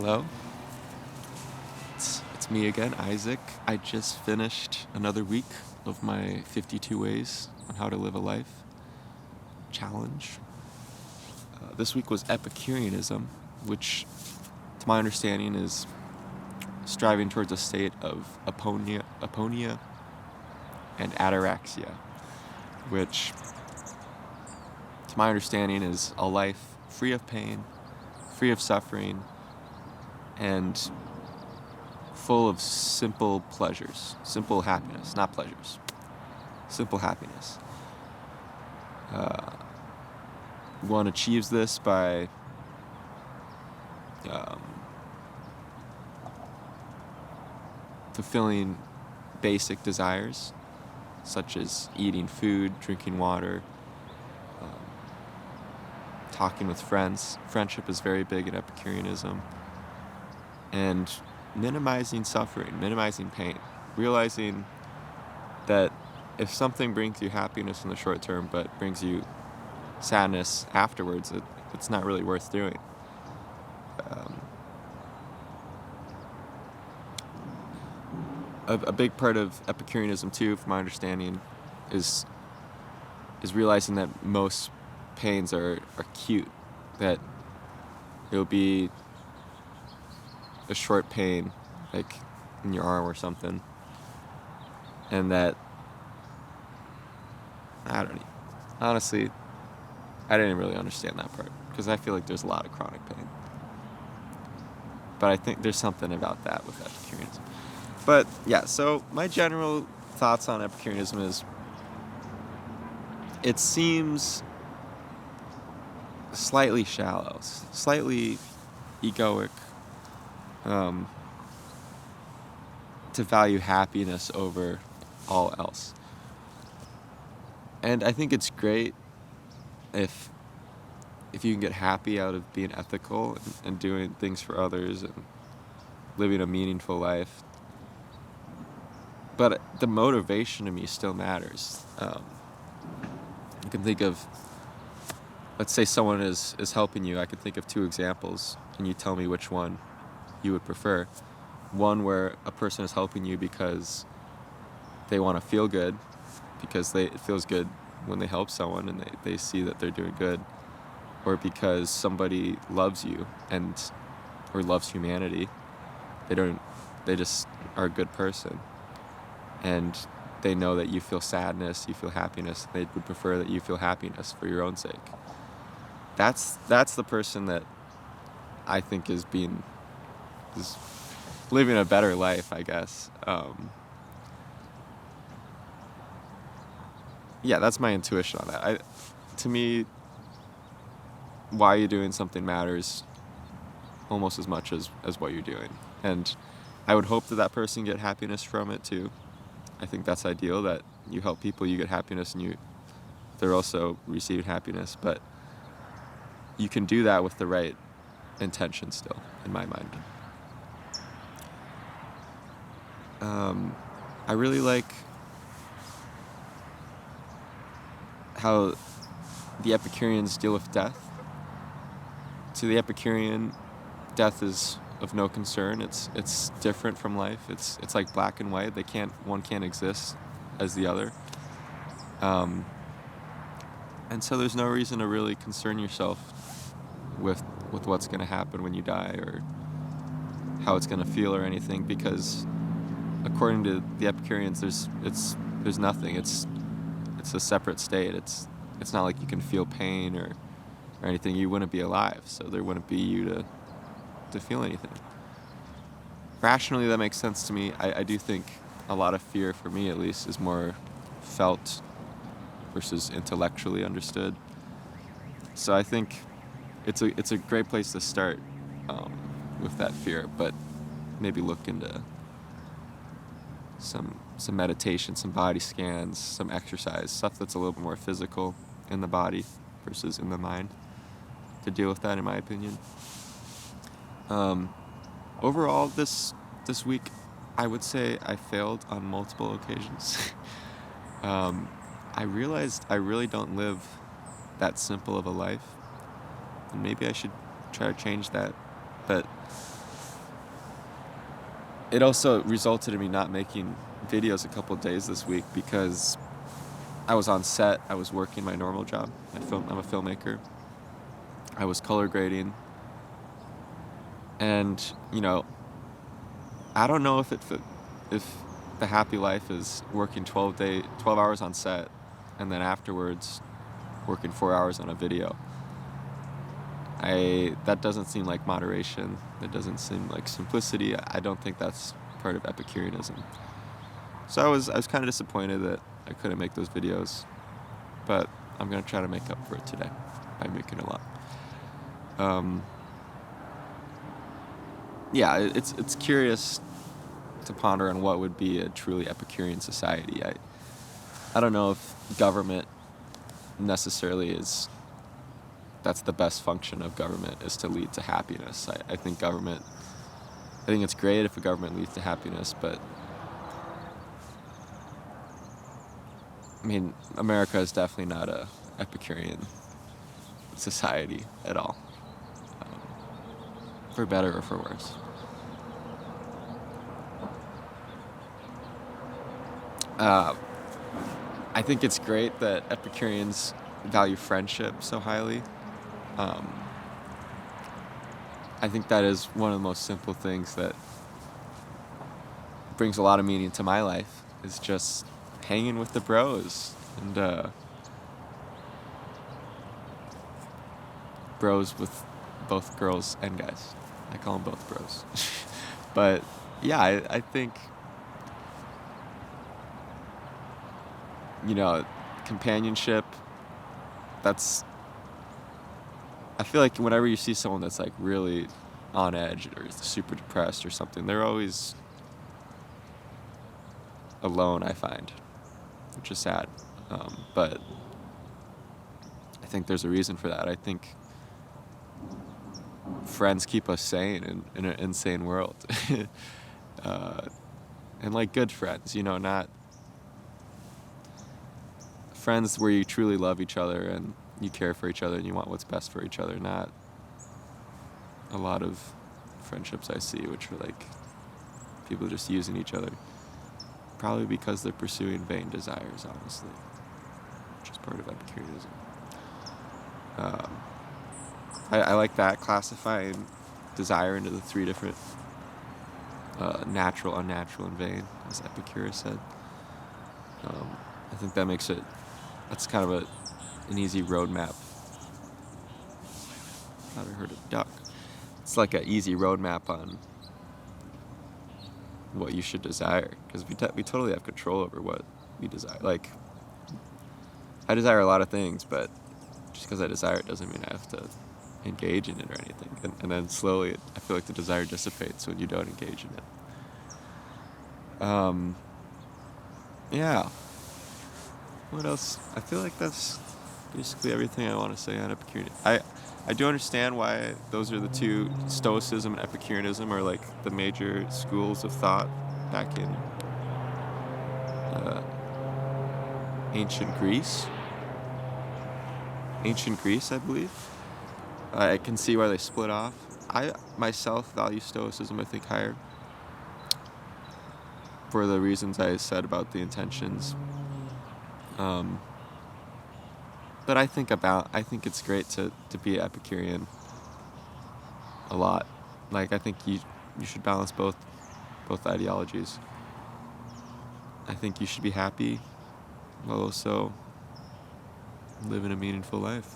Hello, it's me again, Isaac. I just finished another week of my 52 ways on how to live a life challenge. This week was Epicureanism, which, to my understanding, is striving towards a state of aponia and ataraxia, which, to my understanding, is a life free of pain, free of suffering, and full of simple pleasures, simple happiness, not pleasures, simple happiness. One achieves this by fulfilling basic desires, such as eating food, drinking water, talking with friends. Friendship is very big in Epicureanism. And minimizing suffering, minimizing pain, realizing that if something brings you happiness in the short term but brings you sadness afterwards, it's not really worth doing. A big part of Epicureanism too, from my understanding, is realizing that most pains are cute, that it'll be a short pain, like in your arm or something, and that, I don't know, honestly, I didn't really understand that part, because I feel like there's a lot of chronic pain, but I think there's something about that with Epicureanism. But yeah, so my general thoughts on Epicureanism is, it seems slightly shallow, slightly egoic, to value happiness over all else. And I think it's great if you can get happy out of being ethical and doing things for others and living a meaningful life. But the motivation to me still matters. You can think of, let's say someone is helping you. I can think of two examples, and you tell me which one you would prefer. One where a person is helping you because they want to feel good, because it feels good when they help someone and they see that they're doing good, or because somebody loves you or loves humanity. They just are a good person, and they know that you feel sadness, you feel happiness. They would prefer that you feel happiness for your own sake. That's the person that I think is living a better life, I guess. Yeah, that's my intuition on that. To me, why you're doing something matters almost as much as what you're doing. And I would hope that person get happiness from it too. I think that's ideal, that you help people, you get happiness, and they're also receiving happiness. But you can do that with the right intention still, in my mind. I really like how the Epicureans deal with death. To the Epicurean, death is of no concern. It's different from life. It's like black and white. One can't exist as the other. And so there's no reason to really concern yourself with what's going to happen when you die, or how it's going to feel or anything, because according to the Epicureans, there's nothing. It's a separate state. It's not like you can feel pain or anything. You wouldn't be alive, so there wouldn't be you to feel anything. Rationally, that makes sense to me. I do think a lot of fear, for me at least, is more felt versus intellectually understood. So I think it's a great place to start with that fear, but maybe look into some meditation, some body scans, some exercise, stuff that's a little bit more physical in the body versus in the mind, to deal with that, in my opinion. Overall, this week, I would say I failed on multiple occasions. I realized I really don't live that simple of a life, and maybe I should try to change that. But it also resulted in me not making videos a couple of days this week because I was on set. I was working my normal job. I'm a filmmaker. I was color grading. And, I don't know if the happy life is working 12 hours on set and then afterwards working 4 hours on a video. That doesn't seem like moderation. That doesn't seem like simplicity. I don't think that's part of Epicureanism. So I was kind of disappointed that I couldn't make those videos, but I'm gonna try to make up for it today by making a lot. Yeah, it's curious to ponder on what would be a truly Epicurean society. I don't know if government necessarily that's the best function of government, is to lead to happiness. I think it's great if a government leads to happiness, but I mean, America is definitely not a Epicurean society at all, for better or for worse. I think it's great that Epicureans value friendship so highly. I think that is one of the most simple things that brings a lot of meaning to my life, is just hanging with the bros, and bros with both girls and guys. I call them both bros. But yeah, I think, companionship, I feel like whenever you see someone that's like really on edge or super depressed or something, they're always alone, I find, which is sad. But I think there's a reason for that. I think friends keep us sane in an insane world. And like good friends, not friends where you truly love each other and you care for each other and you want what's best for each other, not a lot of friendships I see which are like people just using each other, probably because they're pursuing vain desires, honestly, which is part of Epicureanism. I like that, classifying desire into the three different natural, unnatural, and vain, as Epicurus said. I think that's kind of an easy roadmap. I thought I heard a duck. It's like an easy roadmap on what you should desire, because we totally have control over what we desire. Like, I desire a lot of things, but just because I desire it doesn't mean I have to engage in it or anything. And then slowly, I feel like the desire dissipates when you don't engage in it. Yeah. What else? I feel like that's basically everything I want to say on Epicureanism. I do understand why those are the two, Stoicism and Epicureanism, are like the major schools of thought back in ancient Greece. I believe. I can see why they split off. I myself value Stoicism, I think, higher, for the reasons I said about the intentions. But I think it's great to be Epicurean a lot. Like, I think you should balance both ideologies. I think you should be happy while also living a meaningful life.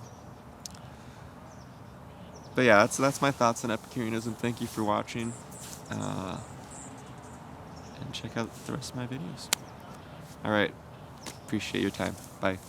But yeah, that's my thoughts on Epicureanism. Thank you for watching, and check out the rest of my videos. All right, appreciate your time. Bye.